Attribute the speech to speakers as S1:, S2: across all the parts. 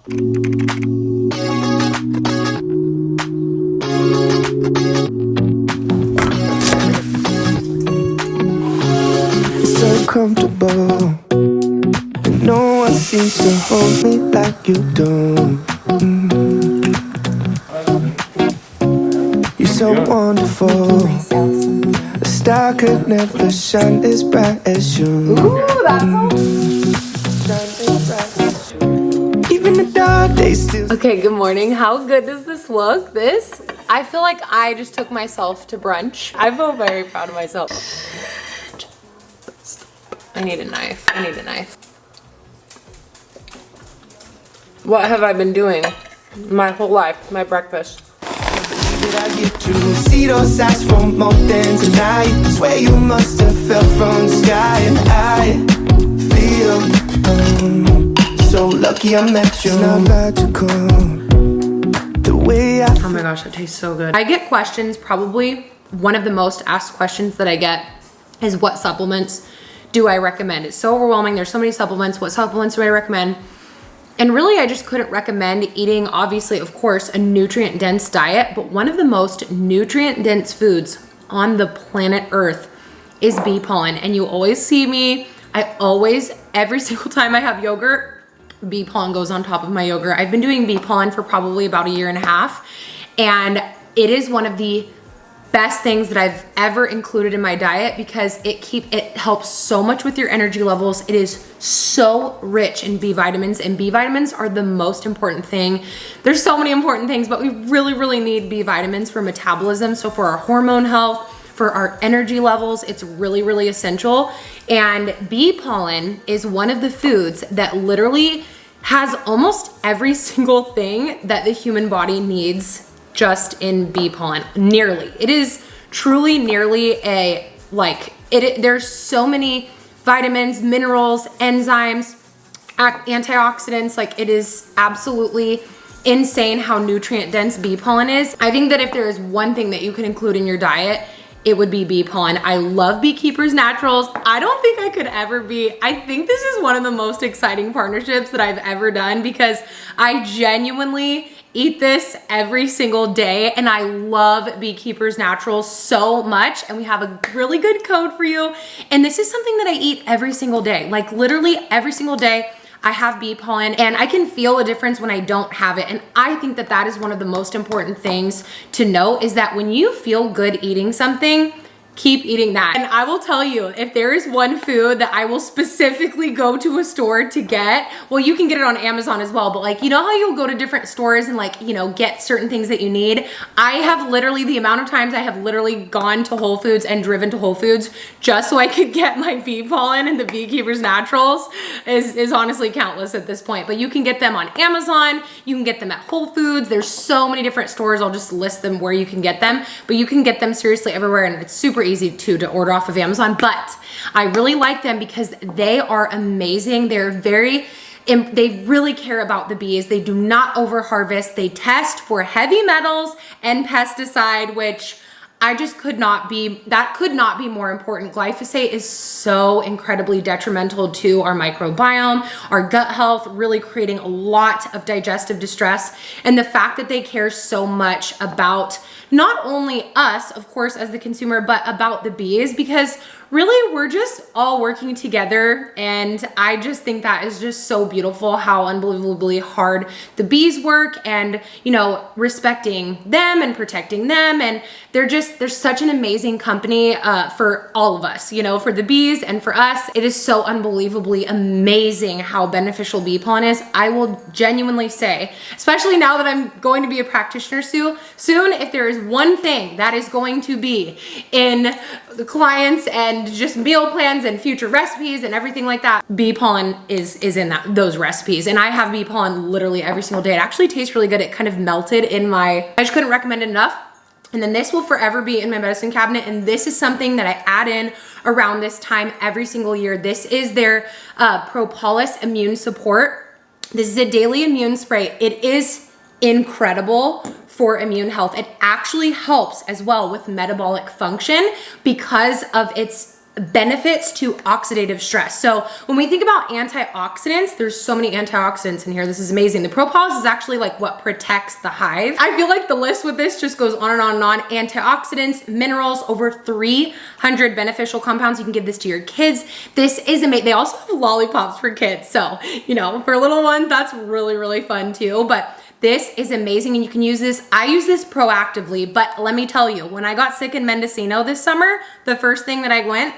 S1: It's so comfortable, and no one seems to hold me like you do. You're so wonderful. A star could never shine as bright as you.
S2: Ooh, that's
S1: Even the dark days still.
S2: okay, good morning. How good does this look? I feel like I just took myself to brunch. I feel very proud of myself. I need a knife. What have I been doing my whole life? My breakfast.
S1: Did I get to see those eyes for more than tonight? Swear you must have fell from the sky, and I feel so lucky I met you. It's not logical, the way I
S2: Oh my gosh, that tastes so good. I get questions, probably one of the most asked questions that I get is what supplements do I recommend? It's so overwhelming. There's so many supplements. What supplements do I recommend? And really, I just couldn't recommend eating, obviously, of course, a nutrient-dense diet, but one of the most nutrient-dense foods on the planet Earth is bee pollen. And you always see me, every single time I have yogurt, bee pollen goes on top of my yogurt. I've been doing bee pollen for probably about 1.5 years, and it is one of the best things that I've ever included in my diet because it helps so much with your energy levels. It is so rich in B vitamins, and B vitamins are the most important thing. There's so many important things, but we really need B vitamins for metabolism. So for our hormone health, for our energy levels, it's really essential. And bee pollen is one of the foods that literally has almost every single thing that the human body needs just in bee pollen. Nearly. It is truly nearly there's so many vitamins, minerals, enzymes, antioxidants. Like, it is absolutely insane how nutrient dense bee pollen is. I think that if there is one thing that you can include in your diet, it would be bee pollen. I love Beekeepers Naturals. I don't think I could ever I think this is one of the most exciting partnerships that I've ever done because I genuinely eat this every single day, and I love Beekeepers Naturals so much, and we have a really good code for you. And this is something that I eat every single day. Like, literally every single day I have bee pollen, and I can feel a difference when I don't have it. And I think that that is one of the most important things to know, is that when you feel good eating something, keep eating that. And I will tell you, if there is one food that I will specifically go to a store to get, well, you can get it on Amazon as well, but like, you know how you'll go to different stores and like, you know, get certain things that you need? I have literally, the amount of times I have literally gone to Whole Foods and driven to Whole Foods just so I could get my bee pollen and the Beekeepers Naturals is honestly countless at this point. But you can get them on Amazon, you can get them at Whole Foods. There's so many different stores. I'll just list them where you can get them, but you can get them seriously everywhere, and it's super easy to order off of Amazon. But I really like them because they are amazing. They really care about the bees. They do not over harvest. They test for heavy metals and pesticide, which that could not be more important. Glyphosate is so incredibly detrimental to our microbiome, our gut health, really creating a lot of digestive distress. And the fact that they care so much about not only us, of course, as the consumer, but about the bees, because really we're just all working together. And I just think that is just so beautiful how unbelievably hard the bees work, and, you know, respecting them and protecting them. And they're such an amazing company for all of us, you know, for the bees and for us. It is so unbelievably amazing how beneficial bee pollen is. I will genuinely say, especially now that I'm going to be a practitioner soon, if there is one thing that is going to be in the clients and just meal plans and future recipes and everything like that, bee pollen is in those recipes. And I have bee pollen literally every single day. It actually tastes really good. It kind of melted in I just couldn't recommend it enough. And then this will forever be in my medicine cabinet. And this is something that I add in around this time every single year. This is their Propolis Immune Support. This is a daily immune spray. It is incredible for immune health. It actually helps as well with metabolic function because of its benefits to oxidative stress. So when we think about antioxidants, there's so many antioxidants in here. This is amazing. The propolis is actually like what protects the hive. I feel like the list with this just goes on and on and on. Antioxidants, minerals, over 300 beneficial compounds. You can give this to your kids. This is amazing. They also have lollipops for kids. So, you know, for little ones, that's really, really fun too. But this is amazing, and you can use this. I use this proactively, but let me tell you, when I got sick in Mendocino this summer, the first thing that I went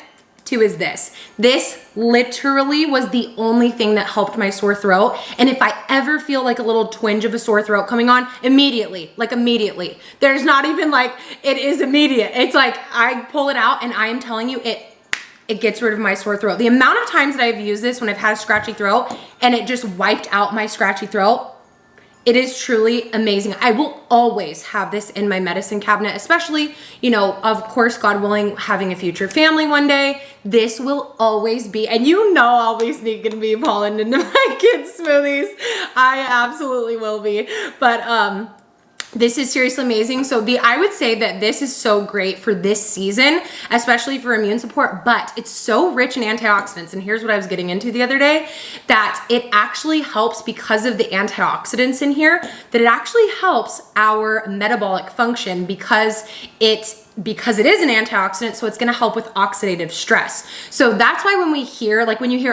S2: to is this. This literally was the only thing that helped my sore throat. And if I ever feel like a little twinge of a sore throat coming on, immediately. There's not even like, it is immediate. It's like I pull it out and I am telling you, it gets rid of my sore throat. The amount of times that I've used this when I've had a scratchy throat and it just wiped out my scratchy throat, it is truly amazing. I will always have this in my medicine cabinet, especially, you know, of course, God willing, having a future family one day. This will always be, and you know I'll be sneaking bee pollen into my kids' smoothies. I absolutely will be. But this is seriously amazing. So I would say that this is so great for this season, especially for immune support, but it's so rich in antioxidants. And here's what I was getting into the other day, that it actually helps because of the antioxidants in here, that it actually helps our metabolic function because it is an antioxidant, so it's gonna help with oxidative stress. So that's why when you hear,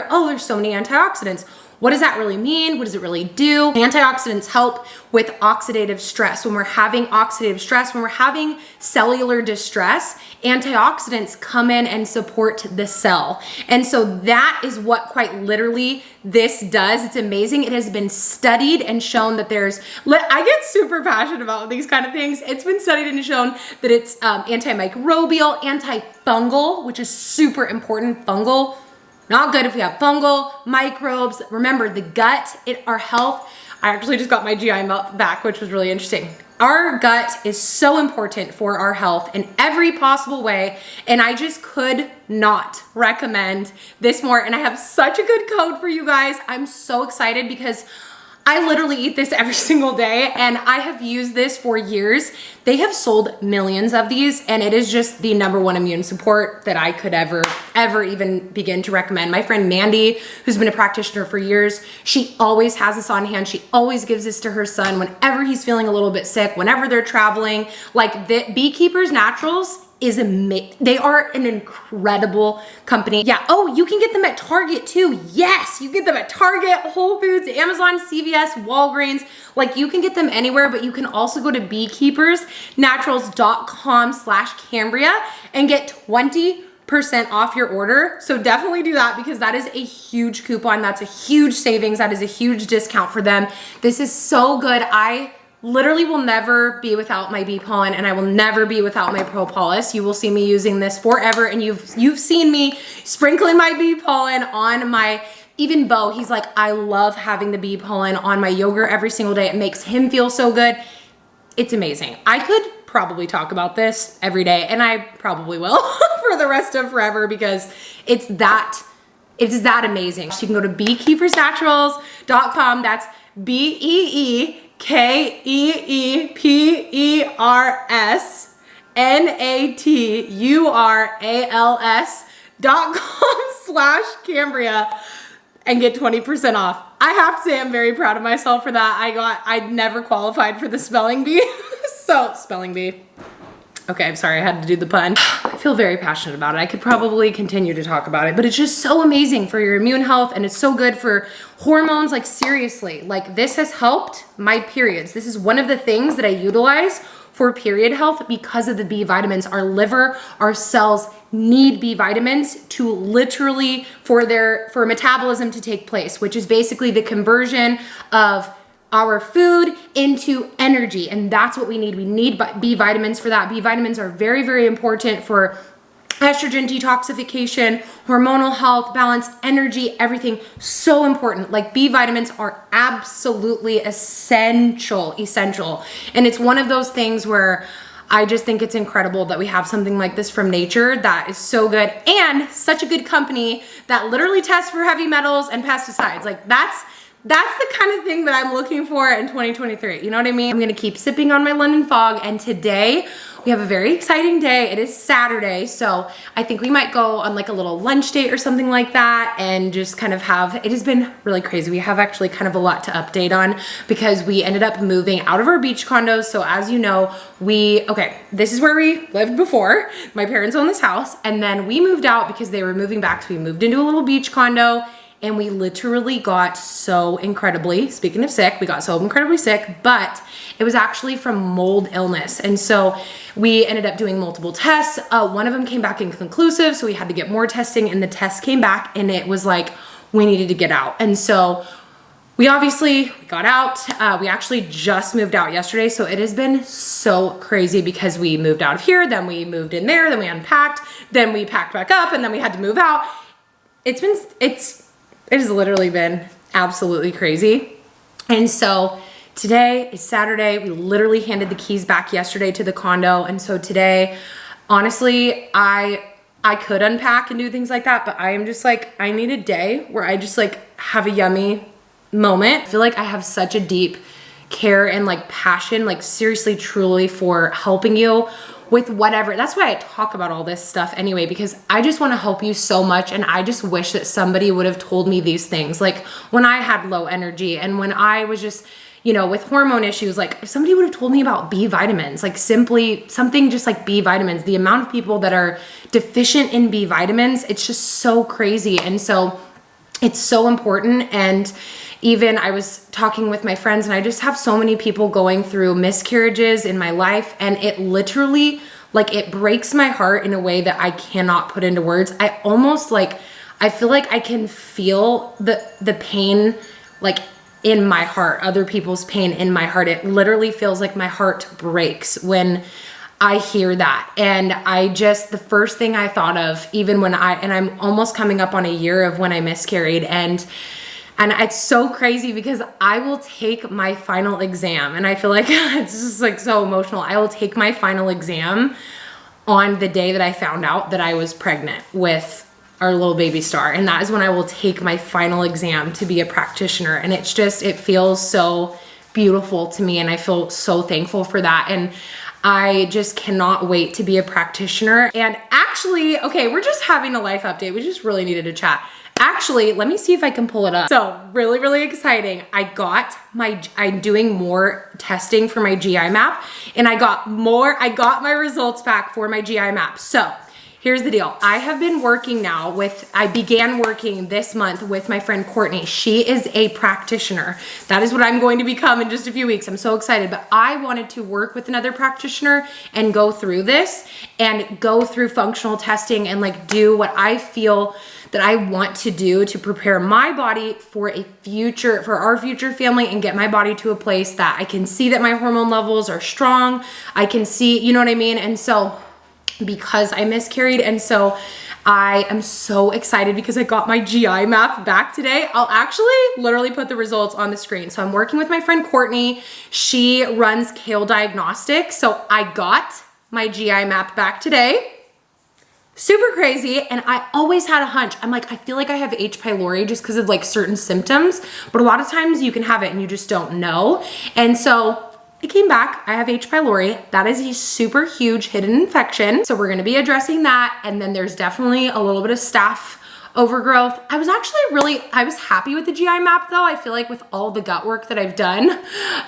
S2: oh, there's so many antioxidants, what does that really mean? What does it really do? Antioxidants help with oxidative stress. When we're having oxidative stress, when we're having cellular distress, antioxidants come in and support the cell. And so that is what quite literally this does. It's amazing. It has been studied and shown that I get super passionate about these kind of things. It's been studied and shown that it's antimicrobial, antifungal, which is super important. Fungal, not good if we have fungal, microbes. Remember, the gut, our health. I actually just got my GI back, which was really interesting. Our gut is so important for our health in every possible way, and I just could not recommend this more. And I have such a good code for you guys. I'm so excited because I literally eat this every single day, and I have used this for years. They have sold millions of these, and it is just the #1 immune support that I could ever even begin to recommend. My friend Mandy, who's been a practitioner for years, she always has this on hand. She always gives this to her son whenever he's feeling a little bit sick, whenever they're traveling. Like the Beekeepers Naturals is amazing. They are an incredible company. Yeah. Oh, you can get them at Target too. Yes, you get them at Target, Whole Foods, Amazon, CVS, Walgreens. Like you can get them anywhere, but you can also go to beekeepersnaturals.com/Cambria and get 20% off your order. So definitely do that because that is a huge coupon. That's a huge savings. That is a huge discount for them. This is so good. I literally will never be without my bee pollen, and I will never be without my propolis. You will see me using this forever, and you've seen me sprinkling my bee pollen on my, even Bo, he's like, I love having the bee pollen on my yogurt every single day. It makes him feel so good. It's amazing. I could probably talk about this every day, and I probably will for the rest of forever because it's that amazing. So you can go to beekeepersnaturals.com. That's BeeKeepersNaturals.com/Cambria and get 20% off. I have to say I'm very proud of myself for that. I never qualified for the spelling bee. So spelling bee. Okay, I'm sorry, I had to do the pun. I feel very passionate about it. I could probably continue to talk about it, but it's just so amazing for your immune health, and it's so good for hormones. Like seriously, like this has helped my periods. This is one of the things that I utilize for period health because of the B vitamins. Our liver, our cells need B vitamins to literally for metabolism to take place, which is basically the conversion of our food into energy. And that's what we need. We need B vitamins for that. B vitamins are very, very important for estrogen detoxification, hormonal health, balance, energy, everything. So important. Like B vitamins are absolutely essential. And it's one of those things where I just think it's incredible that we have something like this from nature that is so good, and such a good company that literally tests for heavy metals and pesticides. Like that's the kind of thing that I'm looking for in 2023. You know what I mean? I'm gonna keep sipping on my London Fog, and today we have a very exciting day. It is Saturday, so I think we might go on like a little lunch date or something like that and just kind of have, it has been really crazy. We have actually kind of a lot to update on because we ended up moving out of our beach condos. So as you know, this is where we lived before. My parents own this house, and then we moved out because they were moving back. So we moved into a little beach condo, and we literally got so incredibly, speaking of sick, we got so incredibly sick, but it was actually from mold illness. And so we ended up doing multiple tests. One of them came back inconclusive, so we had to get more testing, and the test came back and it was like, we needed to get out. And so we got out. We actually just moved out yesterday. So it has been so crazy because we moved out of here, then we moved in there, then we unpacked, then we packed back up, and then we had to move out. It has literally been absolutely crazy. And so today is Saturday. We literally handed the keys back yesterday to the condo. And so today, honestly, I could unpack and do things like that, but I am just like, I need a day where I just like have a yummy moment. I feel like I have such a deep care and like passion, like seriously, truly for helping you with whatever. That's why I talk about all this stuff anyway, because I just want to help you so much. And I just wish that somebody would have told me these things. Like when I had low energy and when I was just, with hormone issues, like if somebody would have told me about B vitamins, like simply something just like B vitamins, the amount of people that are deficient in B vitamins, it's just so crazy. And so it's so important. And even I was talking with my friends, and I just have so many people going through miscarriages in my life, and it literally, like, it breaks my heart in a way that I cannot put into words. I feel like I can feel the pain, like, in my heart, other people's pain in my heart. It literally feels like my heart breaks when I hear that. And the first thing I thought of, even when I'm almost coming up on a year of when I miscarried, and it's so crazy because I will take my final exam, and I feel like it's just like so emotional. I will take my final exam on the day that I found out that I was pregnant with our little baby Star. And that is when I will take my final exam to be a practitioner. And it feels so beautiful to me. And I feel so thankful for that. And I just cannot wait to be a practitioner. And actually, okay, we're just having a life update. We just really needed to chat. Actually, let me see if I can pull it up. So really, really exciting. I'm doing more testing for my GI map, and I got my results back for my GI map. So here's the deal. I began working this month with my friend Courtney. She is a practitioner. That is what I'm going to become in just a few weeks. I'm so excited, but I wanted to work with another practitioner and go through this and go through functional testing and like do what I feel that I want to do to prepare my body for our future family, and get my body to a place that I can see that my hormone levels are strong. I can see, you know what I mean? And so because I miscarried, and so I am so excited because I got my GI map back today. I'll actually literally put the results on the screen. So I'm working with my friend Courtney. She runs Kale Diagnostics. So I got my GI map back today. Super crazy. And I always had a hunch. I'm like, I feel like I have H. pylori just because of like certain symptoms, but a lot of times you can have it and you just don't know. And so it came back. I have H. pylori. That is a super huge hidden infection. So we're going to be addressing that. And then there's definitely a little bit of staph overgrowth. I was happy with the GI map though. I feel like with all the gut work that I've done,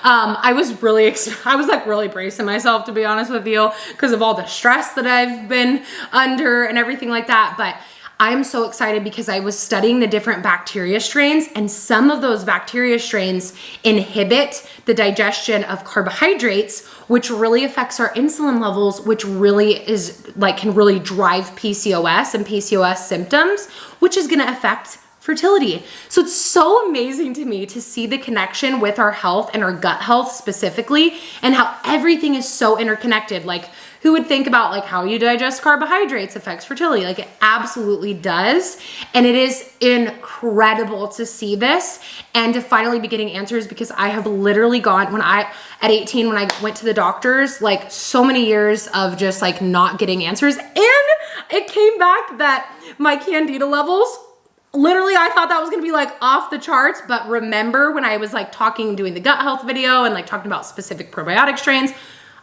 S2: I was like really bracing myself, to be honest with you, because of all the stress that I've been under and everything like that. But I'm so excited because I was studying the different bacteria strains, and some of those bacteria strains inhibit the digestion of carbohydrates, which really affects our insulin levels, which really can really drive PCOS and PCOS symptoms, which is gonna affect fertility. So it's so amazing to me to see the connection with our health and our gut health specifically, and how everything is so interconnected. Like, who would think about like how you digest carbohydrates affects fertility? Like, it absolutely does. And it is incredible to see this and to finally be getting answers, because I have literally gone, at 18, when I went to the doctors, like so many years of just like not getting answers. And it came back that my candida levels literally, I thought that was gonna be like off the charts, but remember when I was like doing the gut health video and like talking about specific probiotic strains,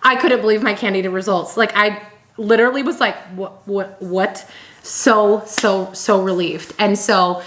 S2: I couldn't believe my Candida results. Like I literally was like, what? So relieved. And so,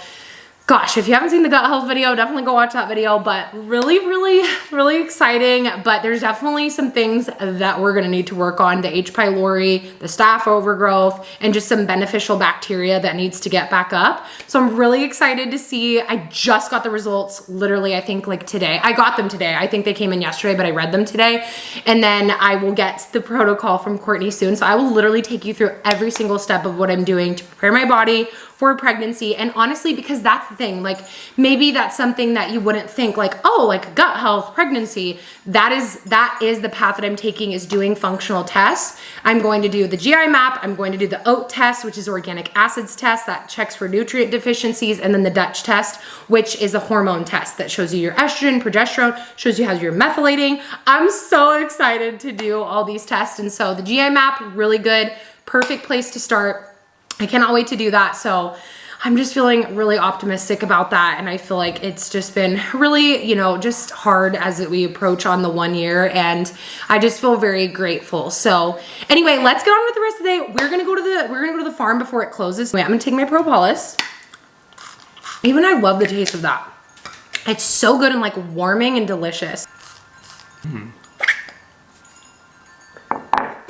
S2: gosh, if you haven't seen the gut health video, definitely go watch that video, but really exciting. But there's definitely some things that we're gonna need to work on, the H. pylori, the staph overgrowth, and just some beneficial bacteria that needs to get back up. So I'm really excited to see. I just got the results literally, I think like today. I got them today. I think they came in yesterday, but I read them today. And then I will get the protocol from Courtney soon. So I will literally take you through every single step of what I'm doing to prepare my body for pregnancy. And honestly, because that's the thing, like maybe that's something that you wouldn't think like, oh, like gut health, pregnancy, that is the path that I'm taking, is doing functional tests. I'm going to do the GI map. I'm going to do the OAT test, which is organic acids test that checks for nutrient deficiencies. And then the Dutch test, which is a hormone test that shows you your estrogen, progesterone, shows you how you're methylating. I'm so excited to do all these tests. And so the GI map, really good, perfect place to start. I cannot wait to do that. So I'm just feeling really optimistic about that. And I feel like it's just been really, you know, just hard as we approach on the 1 year. And I just feel very grateful. So anyway, let's get on with the rest of the day. We're gonna go to the farm before it closes. Wait, I'm gonna take my Propolis. Even I love the taste of that. It's so good and like warming and delicious.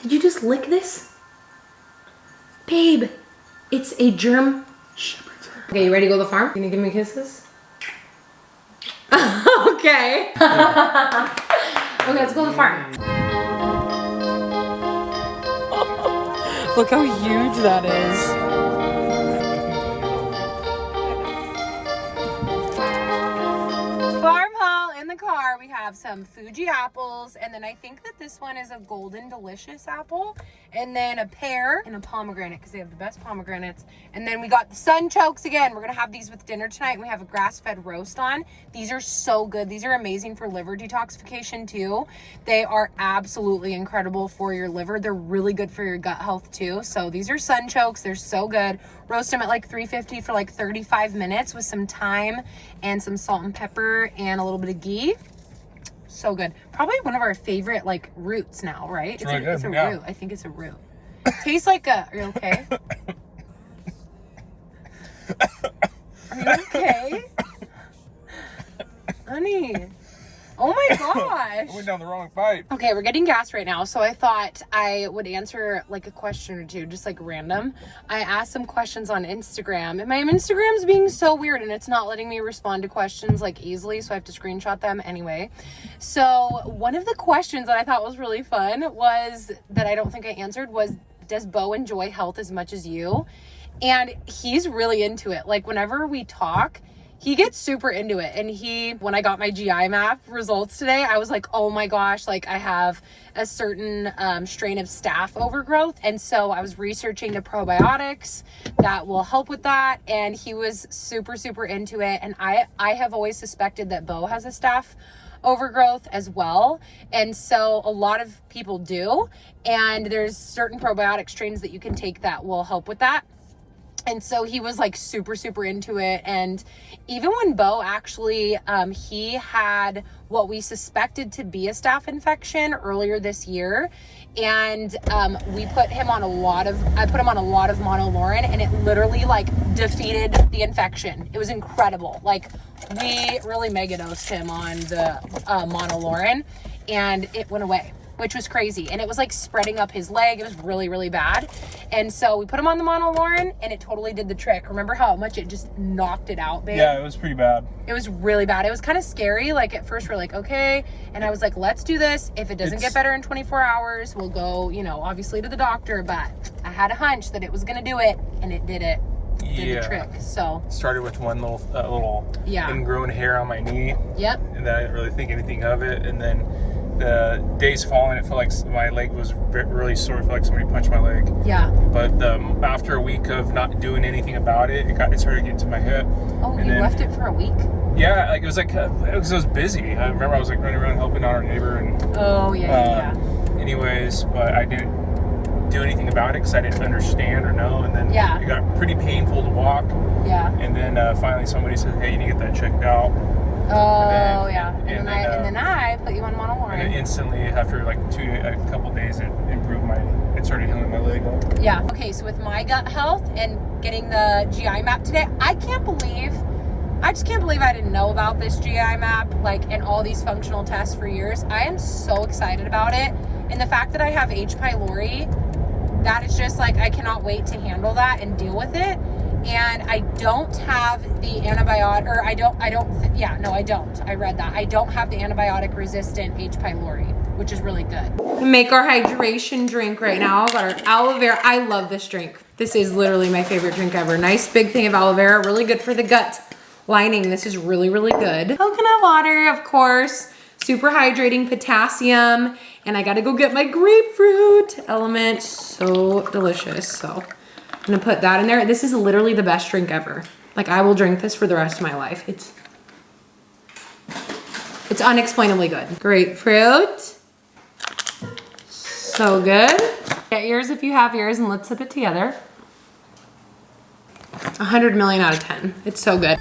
S2: Did you just lick this? Babe. It's a germ. Okay, you ready to go to the farm? You gonna give me kisses? Okay. Okay, let's go to the farm. Look how huge that is. Farm haul in the car. We have some Fuji apples, and then I think that this one is a golden delicious apple, and then a pear and a pomegranate, because they have the best pomegranates. And then we got the sunchokes again. We're gonna have these with dinner tonight, and we have a grass-fed roast on. These are so good. These are amazing for liver detoxification too. They are absolutely incredible for your liver. They're really good for your gut health too. So these are sunchokes. They're so good. Roast them at like 350 for like 35 minutes with some thyme and some salt and pepper and a little bit of ghee. So good. Probably one of our favorite like roots now, right? It's a root. I think it's a root. Tastes like a, are you okay? Are you okay? Honey. Oh my gosh.
S3: I went down the wrong pipe.
S2: Okay, we're getting gas right now, so I thought I would answer like a question or two, just like random. I asked some questions on Instagram, and my Instagram's being so weird, and it's not letting me respond to questions like easily, so I have to screenshot them anyway. So one of the questions that I thought was really fun was, that I don't think I answered, was, does Bo enjoy health as much as you? And he's really into it. Like whenever we talk, he gets super into it. And when I got my GI map results today, I was like, oh my gosh, like I have a certain strain of staph overgrowth. And so I was researching the probiotics that will help with that. And he was super into it. And I have always suspected that Bo has a staph overgrowth as well. And so a lot of people do. And there's certain probiotic strains that you can take that will help with that. And so he was like super into it. And even when Bo actually, he had what we suspected to be a staph infection earlier this year. And I put him on a lot of monolaurin, and it literally like defeated the infection. It was incredible. Like we really mega dosed him on the monolaurin, and it went away, which was crazy. And it was like spreading up his leg. It was really bad. And so we put him on the monolaurin, and it totally did the trick. Remember how much it just knocked it out, babe?
S3: Yeah, it was pretty bad.
S2: It was really bad. It was kind of scary. Like at first we're like, okay. And I was like, let's do this. If it doesn't get better in 24 hours, we'll go, you know, obviously to the doctor. But I had a hunch that it was going to do it, and it did it. Did the trick. So
S3: started with one little ingrown hair on my knee.
S2: Yep.
S3: And I didn't really think anything of it. And then the days following, it felt like my leg was really sore. It felt like somebody punched my leg.
S2: Yeah.
S3: But after a week of not doing anything about it, it started getting to my hip.
S2: Oh, and you left it for a week?
S3: Yeah, like it was like I was busy. I remember I was like running around helping out our neighbor and.
S2: Oh yeah.
S3: Anyways, but I didn't do anything about it because I didn't understand or know. And then
S2: Yeah.
S3: it got pretty painful to walk.
S2: Yeah.
S3: And then finally somebody said, hey, you need to get that checked out.
S2: Oh,
S3: and
S2: yeah. And then I put you on
S3: And then
S2: monolaurin.
S3: instantly, after like a couple days, it improved it started healing my leg up.
S2: Yeah. Okay, so with my gut health and getting the GI map today, I just can't believe I didn't know about this GI map, like, and all these functional tests for years. I am so excited about it. And the fact that I have H. pylori, that is just like, I cannot wait to handle that and deal with it. And I don't have the antibiotic, or I don't. I read that. I don't have the antibiotic resistant H. pylori, which is really good. Make our hydration drink right now. Got our aloe vera. I love this drink. This is literally my favorite drink ever. Nice big thing of aloe vera, really good for the gut lining. This is really, really good. Coconut water, of course. Super hydrating, potassium. And I gotta go get my grapefruit element. So delicious. So I'm gonna put that in there. This is literally the best drink ever. Like, I will drink this for the rest of my life. It's unexplainably good. Grapefruit. So good. Get yours if you have yours, and let's sip it together. 100 million out of 10. It's so good.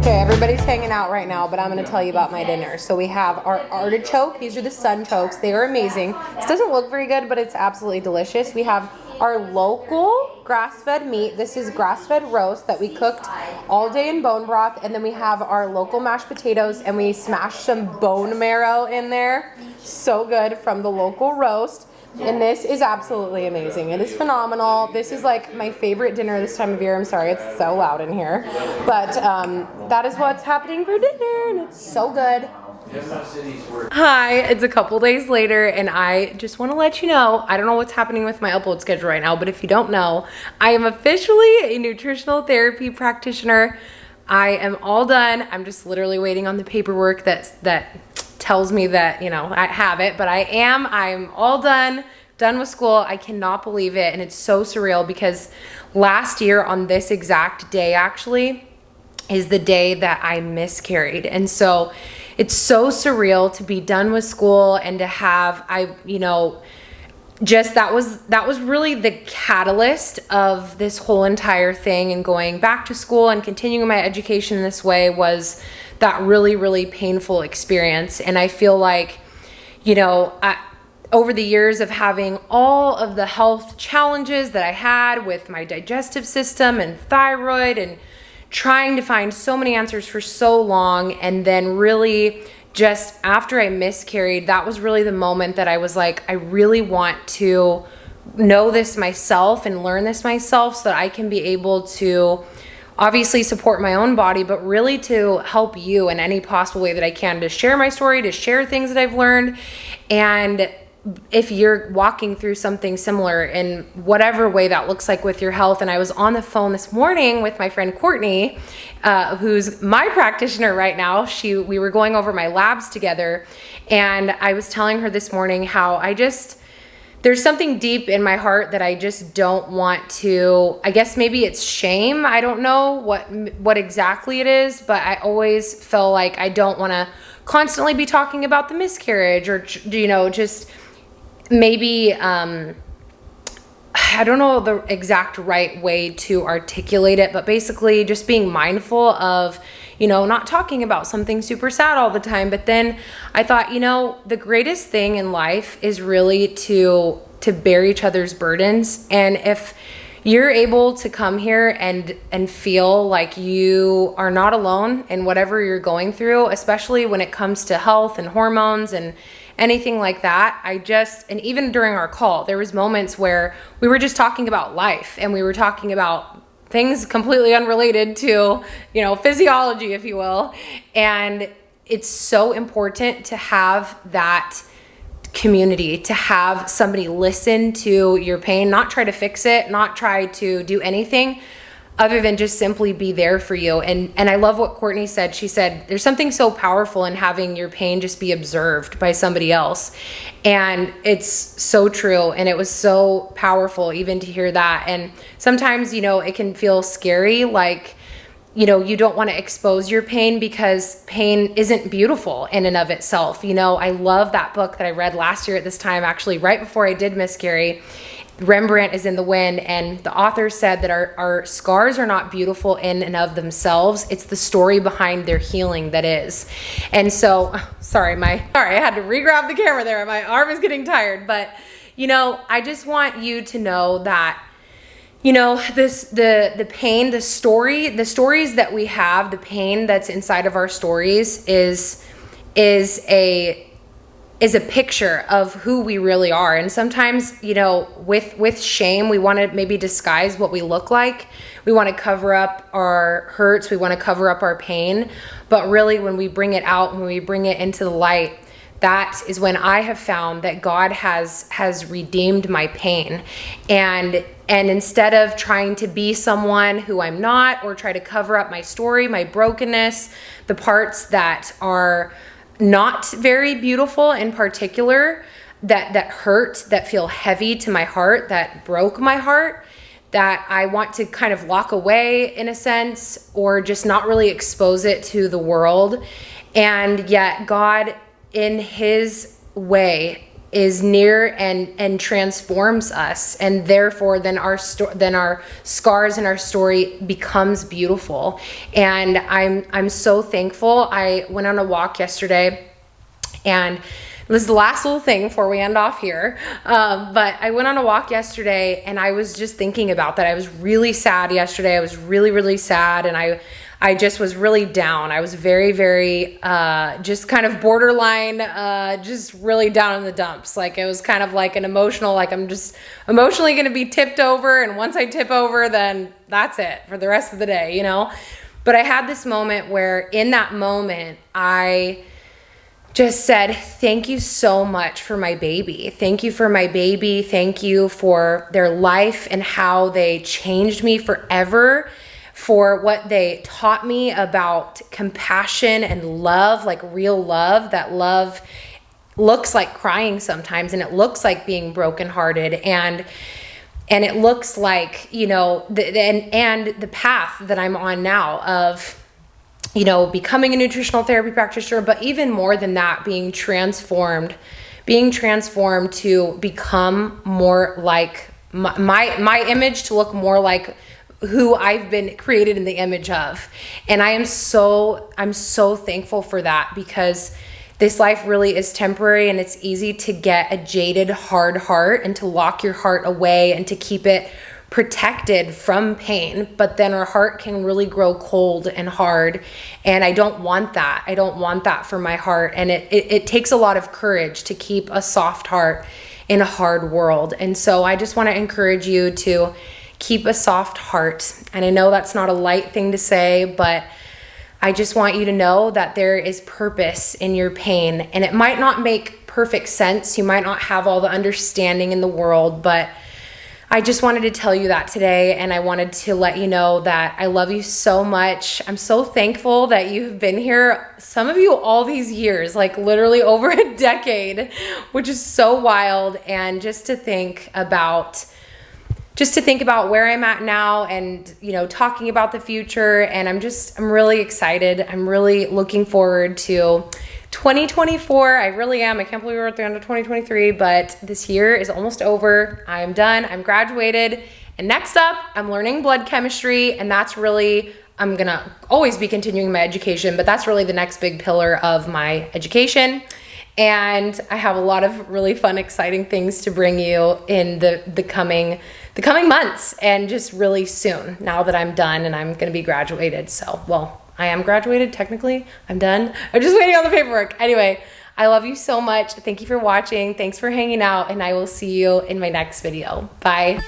S2: Okay, everybody's hanging out right now, but I'm gonna tell you about my dinner. So we have our artichoke. These are the sunchokes. They are amazing. This doesn't look very good, but it's absolutely delicious. We have our local grass-fed meat. This is grass-fed roast that we cooked all day in bone broth. And then we have our local mashed potatoes, and we smashed some bone marrow in there. So good, from the local roast. And this is absolutely amazing. It is phenomenal. This is like my favorite dinner this time of year. I'm sorry, it's so loud in here. But that is what's happening for dinner, and it's so good. Hi, it's a couple days later, and I just want to let you know, I don't know what's happening with my upload schedule right now, but if you don't know, I am officially a nutritional therapy practitioner. I am all done. I'm just literally waiting on the paperwork that tells me that, you know, I have it, but I'm all done with school. I cannot believe it. And it's so surreal because last year on this exact day actually is the day that I miscarried. And so it's so surreal to be done with school and to have, just that was really the catalyst of this whole entire thing, and going back to school and continuing my education in this way was that really, really painful experience. And I feel like, over the years of having all of the health challenges that I had with my digestive system and thyroid, and trying to find so many answers for so long, and then really just after I miscarried, that was really the moment that I was like, I really want to know this myself and learn this myself so that I can be able to obviously support my own body, but really to help you in any possible way that I can, to share my story, to share things that I've learned. And if you're walking through something similar in whatever way that looks like with your health. And I was on the phone this morning with my friend Courtney, who's my practitioner right now. We were going over my labs together, and I was telling her this morning how there's something deep in my heart that I just don't want to, I guess maybe it's shame. I don't know what exactly it is, but I always feel like I don't want to constantly be talking about the miscarriage, or, just maybe, I don't know the exact right way to articulate it, but basically just being mindful of, not talking about something super sad all the time. But then I thought, the greatest thing in life is really to bear each other's burdens. And if you're able to come here and feel like you are not alone in whatever you're going through, especially when it comes to health and hormones and anything like that, and even during our call, there was moments where we were just talking about life, and we were talking about things completely unrelated to, physiology, if you will. And it's so important to have that community, to have somebody listen to your pain, not try to fix it, not try to do anything other than just simply be there for you. And I love what Courtney said. She said, there's something so powerful in having your pain just be observed by somebody else. And it's so true. And it was so powerful even to hear that. And sometimes, you know, it can feel scary, like, you know, you don't want to expose your pain because pain isn't beautiful in and of itself. You know, I love that book that I read last year at this time, actually right before I did miscarry. Rembrandt is in the Wind, and the author said that our scars are not beautiful in and of themselves. It's the story behind their healing that is. And so, sorry, I had to re-grab the camera there. My arm is getting tired. But, you know, I just want you to know that, you know, the pain, the stories that we have, the pain that's inside of our stories is a picture of who we really are. And sometimes, you know, with shame, we want to maybe disguise what we look like. We want to cover up our hurts. We want to cover up our pain. But really, when we bring it out, when we bring it into the light, that is when I have found that God has redeemed my pain. And instead of trying to be someone who I'm not, or try to cover up my story, my brokenness, the parts that are not very beautiful in particular, that hurt, that feel heavy to my heart, that broke my heart, that I want to kind of lock away in a sense, or just not really expose it to the world. And yet God, in his way, is near and transforms us, and therefore then our scars and our story becomes beautiful. And I'm so thankful. I went on a walk yesterday, and this is the last little thing before we end off here. But I went on a walk yesterday, and I was just thinking about that. I was really sad yesterday. I was really, really sad, and I just was really down. I was very, very, just kind of borderline, just really down in the dumps. Like, it was kind of like an emotional, like I'm just emotionally going to be tipped over. And once I tip over, then that's it for the rest of the day, you know? But I had this moment where in that moment, I just said, thank you so much for my baby. Thank you for my baby. Thank you for their life and how they changed me forever, for what they taught me about compassion and love, like real love. That love looks like crying sometimes, and it looks like being brokenhearted, and it looks like, you know, and the path that I'm on now of, you know, becoming a nutritional therapy practitioner, but even more than that, being transformed to become more like my image, to look more like who I've been created in the image of. And I'm so thankful for that, because this life really is temporary, and it's easy to get a jaded, hard heart and to lock your heart away and to keep it protected from pain. But then our heart can really grow cold and hard. And I don't want that. I don't want that for my heart. And it takes a lot of courage to keep a soft heart in a hard world. And so I just want to encourage you to keep a soft heart. And I know that's not a light thing to say, but I just want you to know that there is purpose in your pain. And it might not make perfect sense. You might not have all the understanding in the world, but I just wanted to tell you that today. And I wanted to let you know that I love you so much. I'm so thankful that you've been here, some of you all these years, like literally over a decade, which is so wild. And just to think about where I'm at now, and, you know, talking about the future. And I'm really excited. I'm really looking forward to 2024. I really am. I can't believe we're at the end of 2023, but this year is almost over. I'm done. I'm graduated. And next up, I'm learning blood chemistry. And that's really, I'm going to always be continuing my education, but that's really the next big pillar of my education. And I have a lot of really fun, exciting things to bring you in the coming months, and just really soon, now that I'm done and I'm going to be graduated. So, well, I am graduated technically. I'm done. I'm just waiting on the paperwork. Anyway, I love you so much. Thank you for watching. Thanks for hanging out, and I will see you in my next video. Bye.